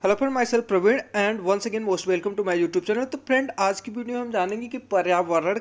Hello friend, myself Praveen and once again most welcome to my YouTube channel. तो friend, आज की video में हम जानेंगे कि पर्यावरण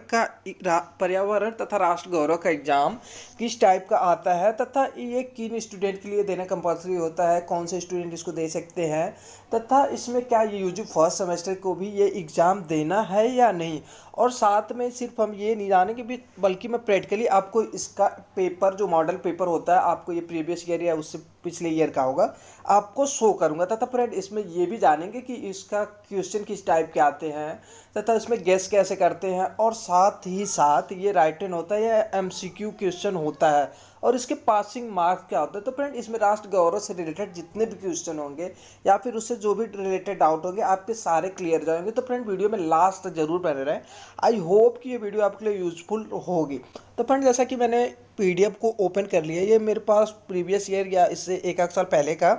तथा राष्ट्र गौरव का एग्जाम किस टाइप का आता है तथा ये किन स्टूडेंट के लिए देना कंपलसरी होता है, कौन से स्टूडेंट इसको दे सकते हैं तथा इसमें क्या ये यूजी फर्स्ट सेमेस्टर को भी ये एग्ज़ाम देना है या नहीं। और साथ में सिर्फ हम ये नहीं जानेंगे भी, बल्कि मैं प्रैक्टिकली आपको इसका पेपर, जो मॉडल पेपर होता है, आपको ये प्रीवियस ईयर या उससे पिछले ईयर का होगा, आपको शो करूंगा। तथा फ्रेंड, इसमें ये भी जानेंगे कि इसका क्वेश्चन किस टाइप के आते हैं तथा इसमें गेस कैसे करते हैं, और साथ ही साथ ये राइटन होता है या एमसीक्यू क्वेश्चन होता है, और इसके पासिंग मार्क्स क्या होते हैं। तो फ्रेंड, इसमें राष्ट्र गौरव से रिलेटेड जितने भी क्वेश्चन होंगे या फिर उससे जो भी रिलेटेड डाउट होंगे, आपके सारे क्लियर जाएंगे। तो फ्रेंड, वीडियो में लास्ट तक जरूर बने रहें। आई होप कि ये वीडियो आपके लिए यूजफुल होगी। तो फ्रेंड, जैसा कि मैंने पीडीएफ को ओपन कर लिया, ये मेरे पास प्रीवियस ईयर या इससे एक साल पहले का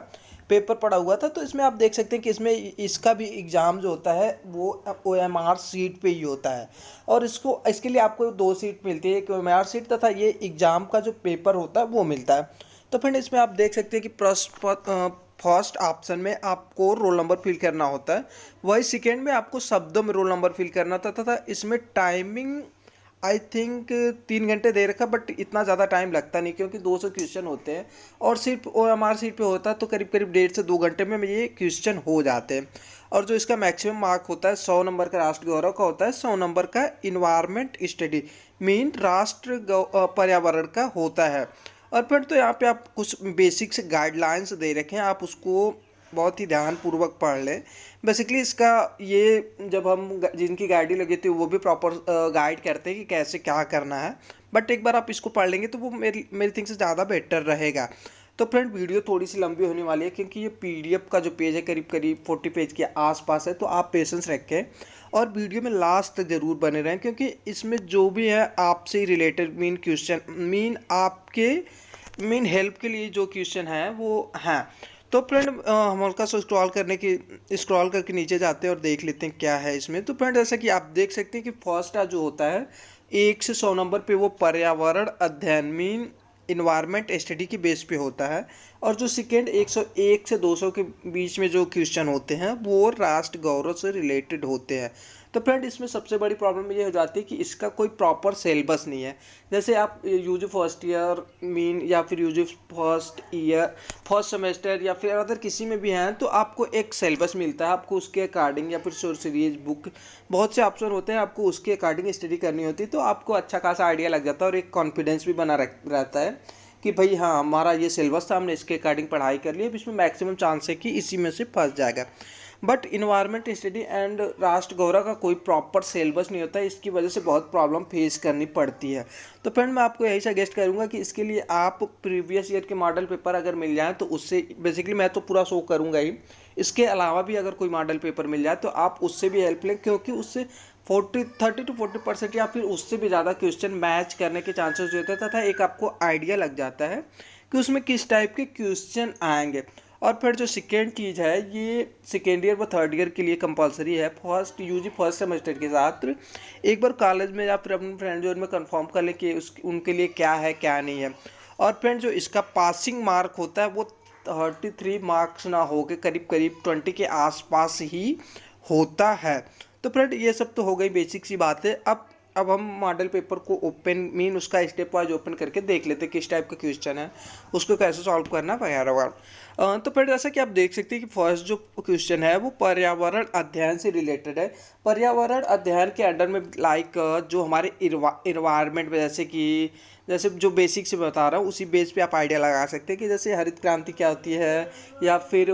पेपर पड़ा हुआ था। तो इसमें आप देख सकते हैं कि इसमें इसका भी एग्ज़ाम जो होता है वो OMR सीट पे ही होता है, और इसके लिए आपको 2 सीट मिलती है, एक OMR सीट तथा ये एग्ज़ाम का जो पेपर होता है वो मिलता है। तो फ्रेंड, इसमें आप देख सकते हैं कि फर्स्ट ऑप्शन में आपको रोल नंबर फिल करना होता है, वही सेकेंड में आपको शब्दों में रोल नंबर फिल करना था तथा इसमें टाइमिंग आई थिंक 3 घंटे दे रखा, बट इतना ज़्यादा टाइम लगता नहीं क्योंकि 200 क्वेश्चन होते हैं और सिर्फ OMR सीट पे होता है, तो करीब करीब 1.5 से 2 घंटे में ये क्वेश्चन हो जाते हैं। और जो इसका मैक्सिमम मार्क होता है 100 नंबर का राष्ट्र गौरव का होता है, 100 नंबर का इन्वायरमेंट स्टडी मीन पर्यावरण का होता है। और फिर तो यहाँ पे आप कुछ बेसिक्स गाइडलाइंस दे रखे हैं, आप उसको बहुत ही ध्यानपूर्वक पढ़ लें। बेसिकली इसका ये, जब हम जिनकी गाइडें लगी थी वो भी प्रॉपर गाइड करते हैं कि कैसे क्या करना है, बट एक बार आप इसको पढ़ लेंगे तो वो मेरी थिंक से ज़्यादा बेटर रहेगा। तो फ्रेंड, वीडियो थोड़ी सी लंबी होने वाली है क्योंकि ये पीडीएफ का जो पेज है करीब करीब 40 पेज के आसपास है, तो आप पेशेंस रखें और वीडियो में लास्ट तक ज़रूर बने रहें, क्योंकि इसमें जो भी है आपसे रिलेटेड मीन क्वेश्चन आपके हेल्प के लिए जो क्वेश्चन है वो हैं। तो फ्रेंड, हम हल्का सा स्क्रॉल करके नीचे जाते हैं और देख लेते हैं क्या है इसमें। तो फ्रेंड, जैसा कि आप देख सकते हैं कि फर्स्ट जो होता है 1 से 100 नंबर पे वो पर्यावरण अध्ययन मीन इन्वायरमेंट स्टडी की बेस पे होता है, और जो सेकेंड 101 से 200 के बीच में जो क्वेश्चन होते हैं वो राष्ट्र गौरव से रिलेटेड होते हैं। तो फ्रेंड, इसमें सबसे बड़ी प्रॉब्लम ये हो जाती है कि इसका कोई प्रॉपर सिलेबस नहीं है। जैसे आप यूजी फर्स्ट ईयर मीन या फिर यूजी फर्स्ट सेमेस्टर या फिर अदर किसी में भी हैं, तो आपको एक सिलेबस मिलता है, आपको उसके अकॉर्डिंग या फिर शोर सीरीज बुक बहुत से ऑप्शन होते हैं, आपको उसके अकॉर्डिंग स्टडी करनी होती है, तो आपको अच्छा खासा आइडिया लग जाता है और एक कॉन्फिडेंस भी बना रहता है कि भाई हाँ, हमारा ये सिलेबस था, हमने इसके अकॉर्डिंग पढ़ाई कर ली, अब इसमें मैक्सिमम चांस है कि इसी में से फंस जाएगा। बट इन्वायरमेंट स्टडी एंड राष्ट्र गौरव का कोई प्रॉपर सिलेबस नहीं होता है, इसकी वजह से बहुत प्रॉब्लम फेस करनी पड़ती है। तो फ्रेंड, मैं आपको यही सजेस्ट करूंगा कि इसके लिए आप प्रीवियस ईयर के मॉडल पेपर अगर मिल जाए तो उससे बेसिकली मैं तो पूरा शो करूंगा ही, इसके अलावा भी अगर कोई मॉडल पेपर मिल जाए तो आप उससे भी हेल्प लें, क्योंकि उससे 30 to 40% या फिर उससे भी ज़्यादा क्वेश्चन मैच करने के चांसेस होते हैं तथा एक आपको आइडिया लग जाता है कि उसमें किस टाइप के क्वेश्चन आएंगे। और फिर जो सेकेंड चीज़ है, ये सेकेंड ईयर व थर्ड ईयर के लिए कंपलसरी है। फर्स्ट सेमेस्टर के साथ एक बार कॉलेज में या फिर अपने फ्रेंड जोन में कंफर्म कर लें कि उनके लिए क्या है क्या नहीं है। और फ्रेंड, जो इसका पासिंग मार्क होता है वो 33 मार्क्स ना हो के करीब करीब 20 के आसपास ही होता है। तो फ्रेंड, ये सब तो हो गई बेसिक सी बात है। अब हम मॉडल पेपर को ओपन मीन उसका स्टेप वाइज ओपन करके देख लेते हैं किस टाइप का क्वेश्चन है, उसको कैसे सॉल्व करना वगैरह वगैरह। तो फिर जैसा कि आप देख सकते हैं कि फर्स्ट जो क्वेश्चन है वो पर्यावरण अध्ययन से रिलेटेड है। पर्यावरण अध्ययन के अंडर में लाइक जो हमारे इन्वायरमेंट में, जैसे जो बेसिक से बता रहा हूँ उसी बेस पे आप आइडिया लगा सकते हैं कि जैसे हरित क्रांति क्या होती है, या फिर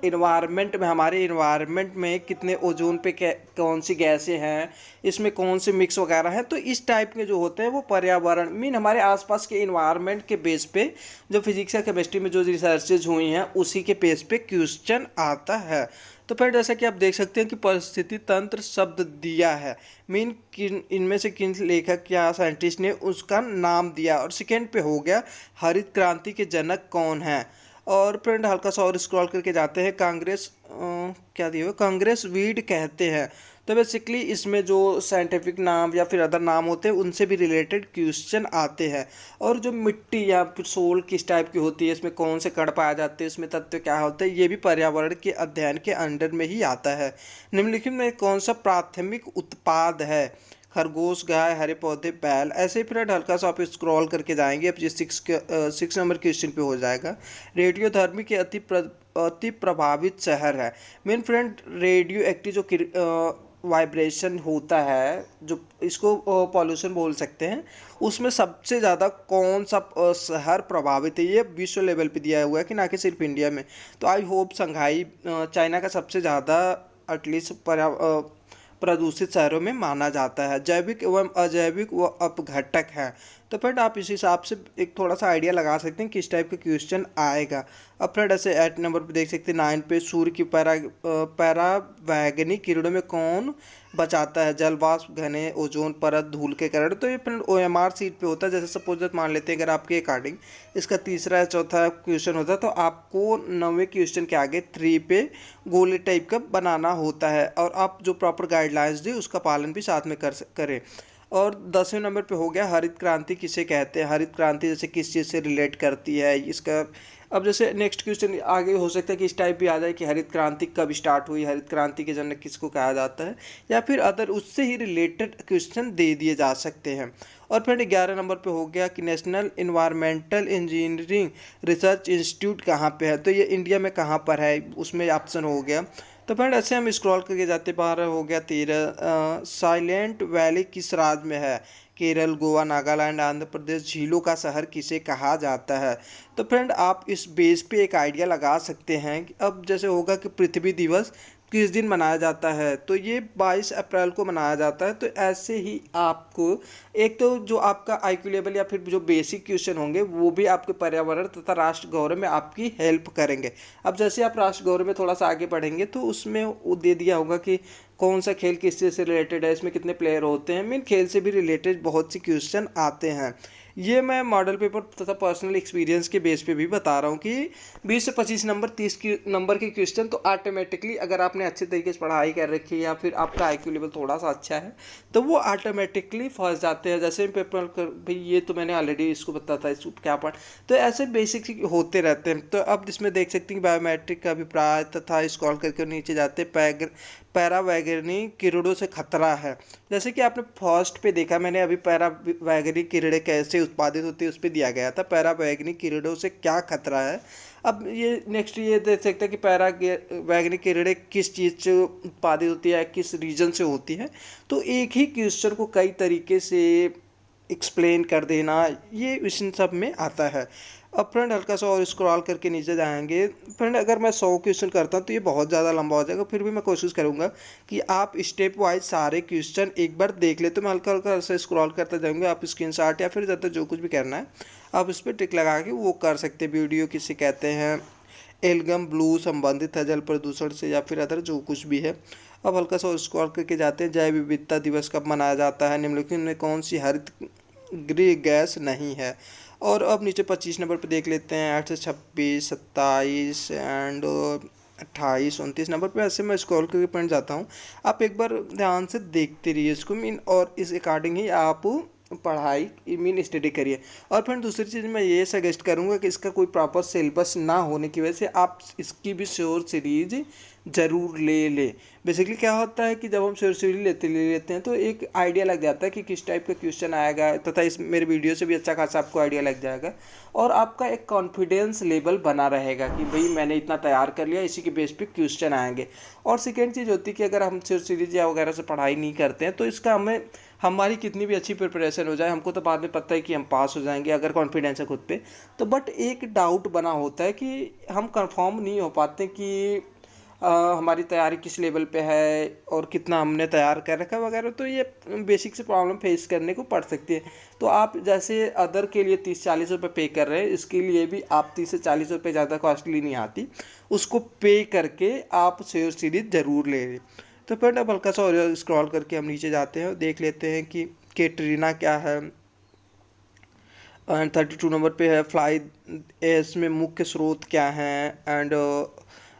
इन्वायरमेंट में, हमारे इन्वायरमेंट में कितने ओजोन पे कौन सी गैसें हैं, इसमें कौन से मिक्स वगैरह हैं। तो इस टाइप के जो होते हैं वो पर्यावरण मीन हमारे आसपास के इन्वायरमेंट के बेस पे जो फिजिक्स या केमिस्ट्री में जो रिसर्चेज हुई हैं उसी के बेस पे क्वेश्चन आता है। तो फिर जैसा कि आप देख सकते हैं कि परिस्थिति तंत्र शब्द दिया है मीन इनमें से किन लेखक या साइंटिस्ट ने उसका नाम दिया, और सेकेंड पे हो गया हरित क्रांति के जनक कौन है। और फ्रेंड, हल्का सा और स्क्रॉल करके जाते हैं, कांग्रेस क्या दिया हुआ, कांग्रेस वीड कहते हैं। तो बेसिकली इसमें जो साइंटिफिक नाम या फिर अदर नाम होते हैं उनसे भी रिलेटेड क्वेश्चन आते हैं। और जो मिट्टी या फिर सोल किस टाइप की होती है, इसमें कौन से कण पाए जाते हैं, इसमें तत्व क्या होते हैं, ये भी पर्यावरण के अध्ययन के अंडर में ही आता है। निम्नलिखित में कौन सा प्राथमिक उत्पाद है? खरगोश, गाय, हरे पौधे, बैल। ऐसे ही फ्रेंड हल्का सा आप स्क्रॉल करके जाएंगे, अब ये 6 नंबर क्वेश्चन पे हो जाएगा। रेडियोधर्मी के अति प्रभावित शहर है। मेन फ्रेंड रेडियो एक्टिव जो वाइब्रेशन होता है, जो इसको पॉल्यूशन बोल सकते हैं, उसमें सबसे ज़्यादा कौन सा शहर प्रभावित है? ये विश्व लेवल पे दिया हुआ है कि ना कि सिर्फ इंडिया में। तो आई होप संघाई चाइना का सबसे ज़्यादा एटलीस्ट प्रदूषित शहरों में माना जाता है। जैविक एवं अजैविक व अपघटक है। तो फ्रेंड आप इस हिसाब से एक थोड़ा सा आइडिया लगा सकते हैं किस टाइप का क्वेश्चन आएगा। अब फ्रेंड ऐसे 8 नंबर पे देख सकते हैं 9 पे, सूर्य की परावैंगनी किरणों में कौन बचाता है? जल वाष्प, घने ओजोन परत, धूल के कारण। तो ये फ्रेंड OMR सीट पे होता है। जैसे सपोज मान लेते हैं अगर आपके अकॉर्डिंग इसका तीसरा या चौथा क्वेश्चन होता है, तो आपको 9वें क्वेश्चन के आगे 3 पे गोले टाइप का बनाना होता है, और आप जो प्रॉपर गाइडलाइंस दी उसका पालन भी साथ में करें। और 10वें नंबर पे हो गया हरित क्रांति किसे कहते हैं? हरित क्रांति जैसे किस चीज़ से रिलेट करती है इसका। अब जैसे नेक्स्ट क्वेश्चन आगे हो सकता है कि इस टाइप भी आ जाए कि हरित क्रांति कब स्टार्ट हुई, हरित क्रांति के जनक किसको कहा जाता है, या फिर अदर उससे ही रिलेटेड क्वेश्चन दे दिए जा सकते हैं। और फिर 11 नंबर पे हो गया कि national environmental engineering research institute कहाँ पे है? तो ये इंडिया में कहाँ पर है, उसमें ऑप्शन हो गया। तो फ्रेंड ऐसे हम स्क्रॉल करके जाते, 12 हो गया, 13 साइलेंट वैली किस राज्य में है? केरल, गोवा, नागालैंड, आंध्र प्रदेश। झीलों का शहर किसे कहा जाता है? तो फ्रेंड आप इस बेस पे एक आइडिया लगा सकते हैं कि अब जैसे होगा कि पृथ्वी दिवस किस दिन मनाया जाता है, तो ये 22 अप्रैल को मनाया जाता है। तो ऐसे ही आपको एक तो जो आपका IQ लेवल या फिर जो बेसिक क्वेश्चन होंगे वो भी आपके पर्यावरण तथा राष्ट्र गौरव में आपकी हेल्प करेंगे। अब जैसे आप राष्ट्र गौरव में थोड़ा सा आगे बढ़ेंगे तो उसमें वो दे दिया होगा कि कौन सा खेल किस चीज़ से रिलेटेड है, इसमें कितने प्लेयर होते हैं। मीन खेल से भी रिलेटेड बहुत सी क्वेश्चन आते हैं। ये मैं मॉडल पेपर तथा पर्सनल एक्सपीरियंस के बेस पे भी बता रहा हूँ कि 20 से 25 नंबर 30 नंबर के क्वेश्चन तो ऑटोमेटिकली अगर आपने अच्छे तरीके से पढ़ाई कर रखी है या फिर आपका IQ लेवल थोड़ा सा अच्छा है तो वो ऑटोमेटिकली फंस जाते हैं। जैसे पेपर भाई ये तो मैंने ऑलरेडी इसको बताया था, इसको क्या पढ़, तो ऐसे बेसिक होते रहते हैं। तो अब इसमें देख सकते हैं बायोमेट्रिक का अभिप्राय तथा स्क्रॉल करके नीचे जाते पैरावैगनी किरणों से खतरा है। जैसे कि आपने फर्स्ट पे देखा, मैंने अभी पैरावैगनी किरणें कैसे उत्पादित होती है उस पर दिया गया था, पैरावैगनी किरणों से क्या खतरा है। अब ये नेक्स्ट ये देख सकते हैं कि पैरावैगनी किरणें किस चीज़ से उत्पादित होती है, किस रीजन से होती है। तो एक ही क्वेश्चन को कई तरीके से एक्सप्लेन कर देना, ये इन सब में आता है। अब फ्रेंड हल्का सा और स्क्रॉल करके नीचे जाएंगे। फ्रेंड अगर मैं 100 क्वेश्चन करता हूँ तो ये बहुत ज़्यादा लंबा हो जाएगा, फिर भी मैं कोशिश करूँगा कि आप स्टेप वाइज सारे क्वेश्चन एक बार देख ले। तो मैं हल्का हल्का से स्क्रॉल करता जाऊँगा, आप स्क्रीनशॉट या फिर ज़्यादा जो कुछ भी करना है आप इस पर टिक लगा के वो कर सकते हैं। वीडियो किसे कहते हैं? एल्गम ब्लू संबंधित है जल प्रदूषण से या फिर अदर जो कुछ भी है। अब हल्का सा स्क्रॉल करके जाते हैं। जैव विविधता दिवस कब मनाया जाता है? निम्नलिखित में कौन सी हरित गृह गैस नहीं है? और अब नीचे 25 नंबर पे देख लेते हैं 8 से 26, 27 एंड 28, 29 नंबर पे। ऐसे मैं स्क्रॉल करके पॉइंट जाता हूँ, आप एक बार ध्यान से देखते रहिए इसको मीन, और इस अकॉर्डिंग ही आप पढ़ाई मीन स्टडी करिए। और फिर दूसरी चीज़ मैं ये सजेस्ट करूँगा कि इसका कोई प्रॉपर सिलेबस ना होने की वजह से आप इसकी भी शॉर्ट सीरीज ज़रूर ले। बेसिकली क्या होता है कि जब हम शॉर्ट सीरीज ले लेते हैं तो एक आइडिया लग जाता है कि किस टाइप का क्वेश्चन आएगा, तथा इस मेरे वीडियो से भी अच्छा खासा आपको आइडिया लग जाएगा और आपका एक कॉन्फिडेंस लेवल बना रहेगा कि भाई मैंने इतना तैयार कर लिया, इसी के बेस पे क्वेश्चन आएंगे। और सेकेंड चीज़ होती है कि अगर हम शॉर्ट सीरीज या वगैरह से पढ़ाई नहीं करते हैं तो इसका हमारी कितनी भी अच्छी प्रिपरेशन हो जाए, हमको तो बाद में पता है कि हम पास हो जाएंगे अगर कॉन्फिडेंस है खुद पे। तो बट एक डाउट बना होता है कि हम कंफर्म नहीं हो पाते कि हमारी तैयारी किस लेवल पे है और कितना हमने तैयार कर रखा है वगैरह। तो ये बेसिक से प्रॉब्लम फेस करने को पड़ सकती है। तो आप जैसे अदर के लिए 30-40 रुपये पे कर रहे हैं, इसके लिए भी आप 30 से 40 रुपये ज़्यादा कॉस्टली नहीं आती, उसको पे करके आप शेयर सीरीज ज़रूर ले लें। तो फ्रेंड अब हल्का सा और स्क्रॉल करके हम नीचे जाते हैं और देख लेते हैं कि कैटरीना क्या है। एंड 32 नंबर पे है फ्लाई एश में मुख्य स्रोत क्या हैं। एंड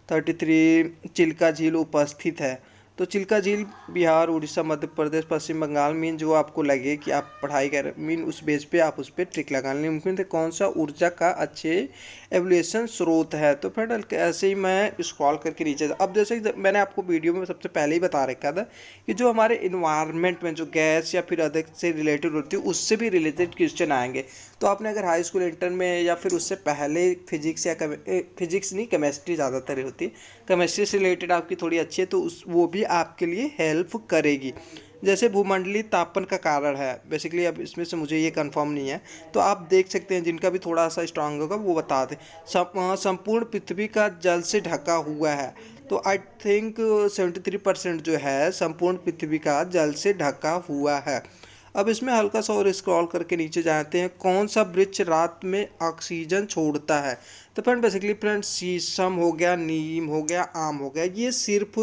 33 चिल्का झील उपस्थित है। तो चिल्का झील बिहार, उड़ीसा, मध्य प्रदेश, पश्चिम बंगाल, मीन जो आपको लगे कि आप पढ़ाई कर मीन उस बेस पे आप उस पर ट्रिक लगा लें। मुमकिन है कौन सा ऊर्जा का अच्छे एवल्यूशन स्रोत है। तो फ्रेंड ऐसे ही मैं स्क्रॉल करके नीचे अब जैसे मैंने आपको वीडियो में सबसे पहले ही बता रखा था कि जो हमारे इन्वायरमेंट में जो गैस या फिर अदर से रिलेटेड होती है उससे भी रिलेटेड क्वेश्चन आएंगे। तो आपने अगर हाई स्कूल इंटर में या फिर उससे पहले फिजिक्स या फिजिक्स नहीं केमिस्ट्री ज़्यादातर होती है, केमिस्ट्री से रिलेटेड आपकी थोड़ी अच्छी है तो उस वो भी आपके लिए हेल्प करेगी। जैसे भूमंडलीय तापन का कारण है बेसिकली, अब इसमें से मुझे ये कंफर्म नहीं है तो आप देख सकते हैं, जिनका भी थोड़ा सा स्ट्रांग होगा वो बता दें। संपूर्ण पृथ्वी का जल से ढका हुआ है। तो आई थिंक 73% जो है संपूर्ण पृथ्वी का जल से ढका हुआ है। अब इसमें हल्का सा और स्क्रॉल करके नीचे जाते हैं। कौन सा वृक्ष रात में ऑक्सीजन छोड़ता है। तो फ्रेंड बेसिकली फ्रेंड शीशम हो गया, नीम हो गया, आम हो गया, ये सिर्फ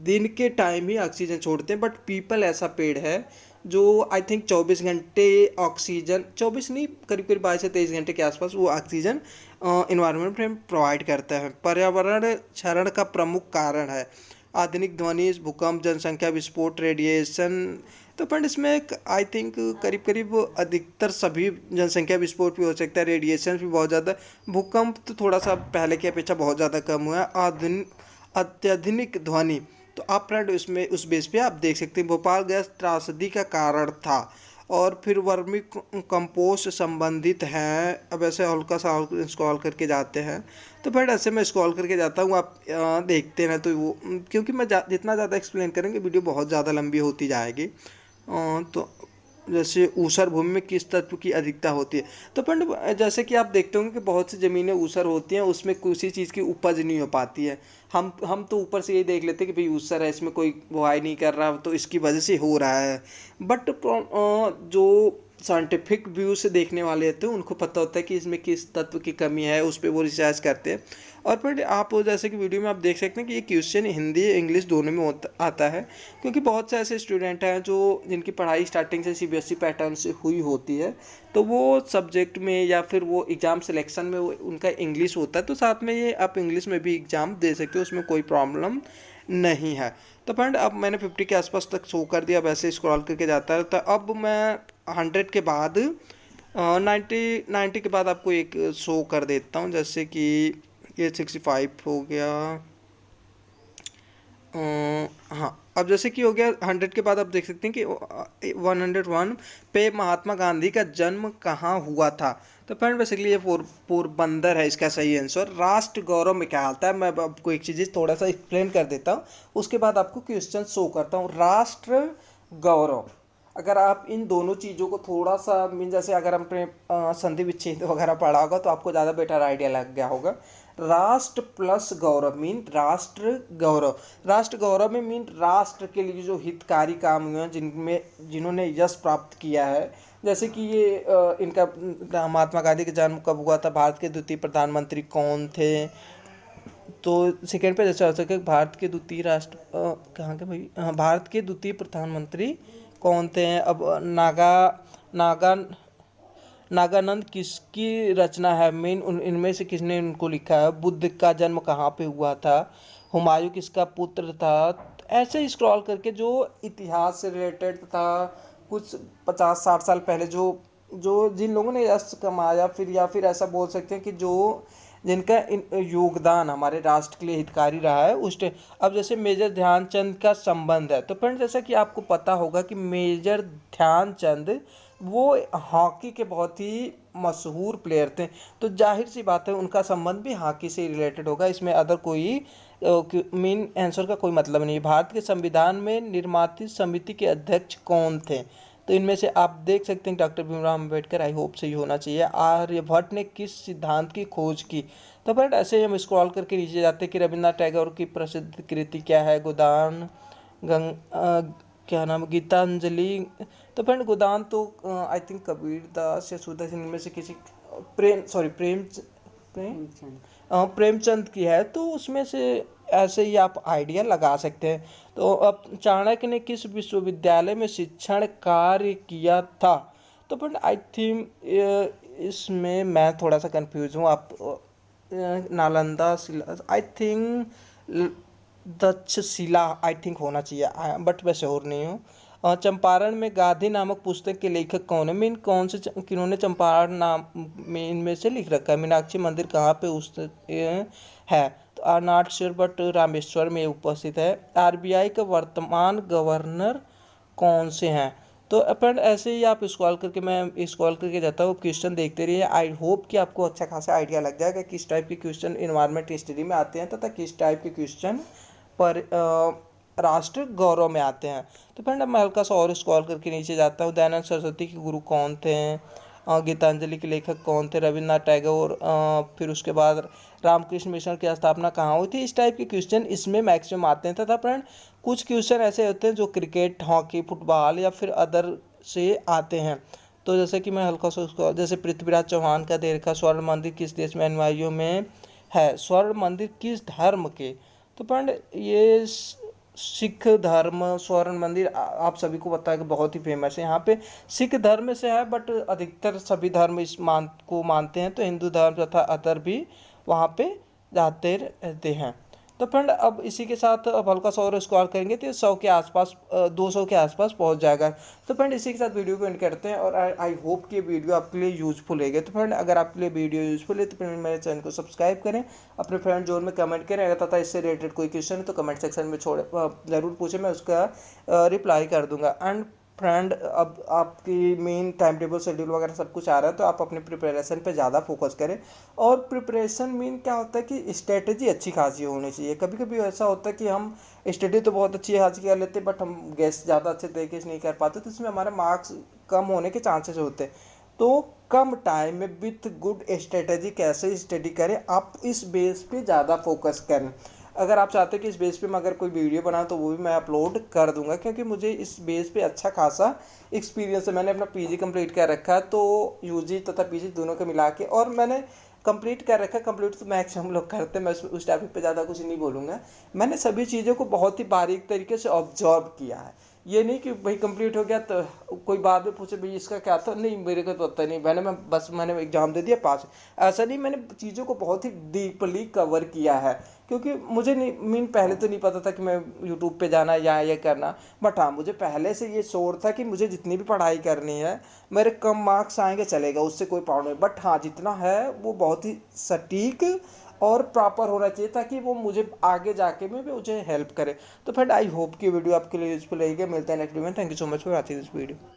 दिन के टाइम ही ऑक्सीजन छोड़ते हैं। बट पीपल ऐसा पेड़ है जो आई थिंक 24 घंटे ऑक्सीजन, 24 नहीं करीब करीब 22 से 23 घंटे के आसपास वो ऑक्सीजन इन्वायरमेंट में प्रोवाइड करता है। पर्यावरण क्षरण का प्रमुख कारण है आधुनिक ध्वनि, भूकंप, जनसंख्या विस्फोट, रेडिएशन। तो फ्रेंड इसमें आई थिंक करीब करीब अधिकतर सभी जनसंख्या विस्फोट भी हो सकता है, रेडिएशन भी बहुत ज़्यादा, भूकंप तो थोड़ा सा पहले की अपेक्षा बहुत ज़्यादा कम हुआ है, अत्यधिक ध्वनि। तो आप फ्रेंड उसमें उस बेस पे आप देख सकते हैं भोपाल गैस त्रासदी का कारण था। और फिर वर्मी कंपोस्ट संबंधित हैं। अब ऐसे हल्का सा स्क्रॉल करके जाते हैं तो फ्रेंड ऐसे मैं स्क्रॉल करके जाता हूँ, आप देखते हैं तो वो क्योंकि मैं जितना ज़्यादा एक्सप्लेन करेंगे वीडियो बहुत ज़्यादा लंबी होती जाएगी। तो जैसे ऊसर भूमि में किस तत्व की अधिकता होती है। तो फ्रेंड जैसे कि आप देखते होंगे कि बहुत सी ज़मीनें ऊसर होती हैं, उसमें किसी चीज़ की उपज नहीं हो पाती है। हम तो ऊपर से यही देख लेते हैं कि भाई ऊसर है, इसमें कोई बुआई नहीं कर रहा तो इसकी वजह से हो रहा है। बट जो साइंटिफिक व्यू से देखने वाले होते हैं उनको पता होता है कि इसमें किस तत्व की कमी है, उस पर वो रिसर्च करते हैं। और फिर आप जैसे कि वीडियो में आप देख सकते हैं कि ये क्वेश्चन हिंदी इंग्लिश दोनों में आता है, क्योंकि बहुत से ऐसे स्टूडेंट हैं जो जिनकी पढ़ाई स्टार्टिंग से सीबीएसई पैटर्न से हुई होती है, तो वो सब्जेक्ट में या फिर वो एग्ज़ाम सिलेक्शन में वो उनका इंग्लिश होता है, तो साथ में ये आप इंग्लिश में भी एग्ज़ाम दे सकते हो, उसमें कोई प्रॉब्लम नहीं है। तो फ्रेंड अब मैंने 50 के आसपास तक शो कर दिया, वैसे स्क्रॉल करके जाता है। तो अब मैं 100 के बाद 90 के बाद आपको एक शो कर देता हूँ, जैसे कि ये 65 हो गया। हाँ अब जैसे कि हो गया 100 के बाद आप देख सकते हैं कि 101 पे महात्मा गांधी का जन्म कहाँ हुआ था। तो फ्रेंड बेसिकली ये पोरबंदर है इसका सही आंसर। राष्ट्र गौरव में क्या आता है, मैं आपको एक चीज़ थोड़ा सा एक्सप्लेन कर देता हूँ, उसके बाद आपको क्वेश्चन शो करता हूँ। राष्ट्र गौरव, अगर आप इन दोनों चीज़ों को थोड़ा सा मीन जैसे अगर हमने संधि विच्छेद वगैरह पढ़ा होगा तो आपको ज़्यादा बेटर आइडिया लग गया होगा। राष्ट्र प्लस गौरव मीन राष्ट्र गौरव। राष्ट्र गौरव में मीन राष्ट्र के लिए जो हितकारी काम हुए हैं, जिन्होंने यश प्राप्त किया है, जैसे कि ये इनका महात्मा गांधी का जन्म कब हुआ था, भारत के द्वितीय प्रधानमंत्री कौन थे। तो सेकेंड पे जैसे हो सके भारत के द्वितीय राष्ट्र कहाँ के भाई, हाँ भारत के द्वितीय प्रधानमंत्री कौन थे। अब नागा नागानंद किसकी रचना है, मेन इनमें से किसने इनको लिखा है। बुद्ध का जन्म कहाँ पे हुआ था, हुमायूं किसका पुत्र था। ऐसे स्क्रॉल करके जो इतिहास से रिलेटेड था, कुछ 50-60 साल पहले जो जो जिन लोगों ने यश कमाया, फिर या फिर ऐसा बोल सकते हैं कि जो जिनका योगदान हमारे राष्ट्र के लिए हितकारी रहा है उस अब जैसे मेजर ध्यानचंद का संबंध है। तो फ्रेंड जैसा कि आपको पता होगा कि मेजर ध्यानचंद वो हॉकी के बहुत ही मशहूर प्लेयर थे, तो जाहिर सी बात है उनका संबंध भी हॉकी से रिलेटेड होगा, इसमें अदर कोई मेन आंसर का कोई मतलब नहीं है। भारत के संविधान में निर्माती समिति के अध्यक्ष कौन थे। तो इनमें से आप देख सकते हैं doctor Bhimrao Ambedkar, I hope सही होना चाहिए। आर्यभट्ट ने किस सिद्धांत की खोज की। तो फ्रेंड ऐसे हम स्क्रॉल करके नीचे जाते हैं कि रविन्द्रनाथ टैगोर की प्रसिद्ध कृति क्या है। गोदान क्या नाम, गीतांजलि। तो फ्रेंड गोदान तो आई थिंक कबीरदास या सूरदास इनमें से किसी प्रेमचंद की है, तो उसमें से ऐसे ही आप आइडिया लगा सकते हैं। तो अब चाणक्य ने किस विश्वविद्यालय में शिक्षण कार्य किया था। तो फ्रेंड आई थिंक इसमें मैं थोड़ा सा कंफ्यूज हूँ, आप नालंदा शिला, I think Takshashila I think होना चाहिए, बट मैं श्योर नहीं हूँ। चंपारण में गाधी नामक पुस्तक के लेखक कौन है? मीन कौन से किन्होंने चंपारण नाम में इनमें से लिख रखा है? मीनाक्षी मंदिर कहाँ पे उस है? तो are not sure, but Rameshwar में उपस्थित है। आरबीआई का वर्तमान गवर्नर कौन से हैं? तो अपन ऐसे ही आप स्क्रॉल करके, मैं स्क्रॉल करके जाता हूँ, क्वेश्चन देखते रहिए। आई होप कि आपको अच्छा खासा आइडिया लग जाएगा किस टाइप के क्वेश्चन इन्वायरमेंट स्टडी में आते हैं तथा किस टाइप के क्वेश्चन पर राष्ट्र गौरव में आते हैं। तो फ्रेंड अब मैं हल्का सा और स्क्रॉल करके नीचे जाता हूँ। दयानंद सरस्वती के गुरु कौन थे? गीतांजलि के लेखक कौन थे? रविन्द्रनाथ टैगोर। फिर उसके बाद रामकृष्ण मिशन की स्थापना कहाँ हुई थी? इस टाइप के क्वेश्चन इसमें मैक्सिमम आते हैं। तथा फ्रेंड कुछ क्वेश्चन ऐसे होते हैं जो क्रिकेट, हॉकी, फुटबॉल या फिर अदर से आते हैं। तो जैसे कि मैं हल्का सा उसको, जैसे पृथ्वीराज चौहान का दे रखा स्वर्ण मंदिर किस देश में अनुयायियों में है? स्वर्ण मंदिर किस धर्म के? तो फ्रेंड ये सिख धर्म स्वर्ण मंदिर आप सभी को पता है कि बहुत ही फेमस है। यहाँ पे सिख धर्म से है, बट अधिकतर सभी धर्म इस मानते हैं। तो हिंदू धर्म तथा अदर भी वहाँ पे जाते रहते हैं। तो फ्रेंड अब इसी के साथ अब हल्का सा और स्क्रॉल करेंगे तो 100 के आसपास 200 के आसपास पहुंच जाएगा। तो फ्रेंड इसी के साथ वीडियो को एंड करते हैं, और आई होप कि ये वीडियो आपके लिए यूजफुल है। तो फ्रेंड अगर आपके लिए वीडियो यूजफुल है तो फ्रेंड मेरे चैनल को सब्सक्राइब करें, अपने फ्रेंड जोन में कमेंट करें, अगर तथा इससे रिलेटेड कोई क्वेश्चन है तो कमेंट सेक्शन में ज़रूर पूछें, मैं उसका रिप्लाई कर दूंगा। एंड फ्रेंड अब आपकी मेन टाइम टेबल शेड्यूल वगैरह सब कुछ आ रहा है, तो आप अपने प्रिपरेशन पे ज़्यादा फोकस करें। और प्रिपरेशन मीन क्या होता है कि स्ट्रेटजी अच्छी खासी होनी चाहिए। कभी कभी ऐसा होता है कि हम स्टडी तो बहुत अच्छी खासी कर लेते हैं, बट हम गेस ज़्यादा अच्छे तरीके से नहीं कर पाते, तो इसमें हमारे मार्क्स कम होने के चांसेस होते हैं। तो कम टाइम में विथ गुड स्ट्रेटजी कैसे स्टडी करें, आप इस बेस पे ज़्यादा फोकस करें। अगर आप चाहते हो कि इस बेस पे मैं अगर कोई वीडियो बनाऊं तो वो भी मैं अपलोड कर दूंगा, क्योंकि मुझे इस बेस पे अच्छा खासा एक्सपीरियंस है। मैंने अपना पीजी कंप्लीट कर रखा है, तो यूजी तथा पीजी दोनों को मिला के, और मैंने कंप्लीट कर रखा है। कंप्लीट तो मैक्सिमम लोग करते हैं, मैं उस टॉपिक पे ज़्यादा कुछ नहीं बोलूँगा। मैंने सभी चीज़ों को बहुत ही बारीक तरीके से ऑब्जर्व किया है। ये नहीं कि भाई कंप्लीट हो गया तो कोई बाद में पूछे भाई इसका क्या था, नहीं मेरे को तो पता नहीं, मैंने एग्जाम दे दिया पास। ऐसा नहीं, मैंने चीज़ों को बहुत ही डीपली कवर किया है, क्योंकि मुझे नहीं मीन पहले तो नहीं पता था कि मैं यूट्यूब पे जाना या ये करना, बट हाँ मुझे पहले से ये शोर था कि मुझे जितनी भी पढ़ाई करनी है मेरे कम मार्क्स आएंगे चलेगा, उससे कोई प्रॉब्लम नहीं, बट हाँ जितना है वो बहुत ही सटीक और प्रॉपर होना चाहिए, ताकि वो मुझे आगे जाके में भी मुझे हेल्प करे। तो फ्रेंड आई होप कि वीडियो आपके लिए यूजफुल रहेगी। मिलते हैं नेक्स्ट वीडियो में। Thank you so much for watching this video.